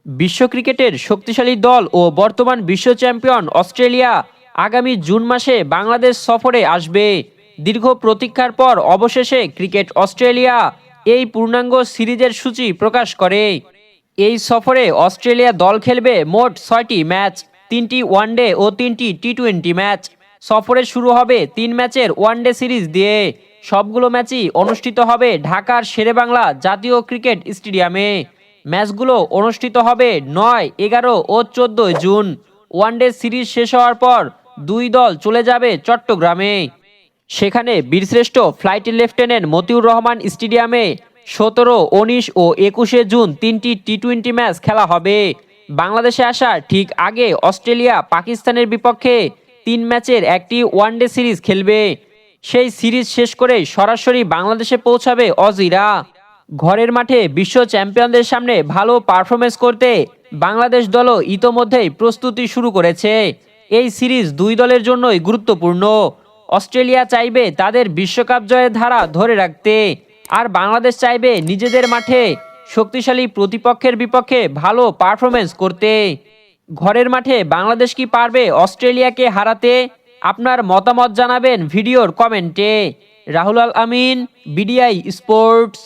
বিশ্ব ক্রিকেটের শক্তিশালী দল ও বর্তমান বিশ্ব চ্যাম্পিয়ন অস্ট্রেলিয়া আগামী জুন মাসে বাংলাদেশ সফরে আসবে। দীর্ঘ প্রতীক্ষার পর অবশেষে ক্রিকেট অস্ট্রেলিয়া এই পূর্ণাঙ্গ সিরিজের সূচি প্রকাশ করে। এই সফরে অস্ট্রেলিয়া দল খেলবে মোট 6টি ম্যাচ, 3টি ওয়ানডে ও 3টি টি-20 ম্যাচ। সফরে শুরু হবে 3 ম্যাচের ওয়ানডে সিরিজ দিয়ে। সবগুলো ম্যাচই অনুষ্ঠিত হবে ঢাকার শেরেবাংলা জাতীয় ক্রিকেট স্টেডিয়ামে। ম্যাচগুলো অনুষ্ঠিত হবে 9, 11 ও 14 জুন। ওয়ানডে সিরিজ শেষ হওয়ার পর দুই দল চলে যাবে চট্টগ্রামে। সেখানে বীরশ্রেষ্ঠ ফ্লাইট লেফটেন্যান্ট মতিউর রহমান স্টেডিয়ামে 17, 19 ও 21 জুন 3টি টি-20 ম্যাচ খেলা হবে। বাংলাদেশে আসার ঠিক আগে অস্ট্রেলিয়া পাকিস্তানের বিপক্ষে 3 ম্যাচের একটি ওয়ানডে সিরিজ খেলবে। সেই সিরিজ শেষ করে সরাসরি বাংলাদেশে পৌঁছাবে অজিরা। ঘরের মাঠে বিশ্ব চ্যাম্পিয়নদের সামনে ভালো পারফরমেন্স করতে বাংলাদেশ দলও ইতোমধ্যেই প্রস্তুতি শুরু করেছে। এই সিরিজ দুই দলের জন্যই গুরুত্বপূর্ণ। অস্ট্রেলিয়া চাইবে তাদের বিশ্বকাপ জয়ের ধারা ধরে রাখতে, আর বাংলাদেশ চাইবে নিজেদের মাঠে শক্তিশালী প্রতিপক্ষের বিপক্ষে ভালো পারফরমেন্স করতে। ঘরের মাঠে বাংলাদেশ কি পারবে অস্ট্রেলিয়াকে হারাতে? আপনার মতামত জানাবেন ভিডিওর কমেন্টে। রাহুল আল আমিন, বিডিআই স্পোর্টস।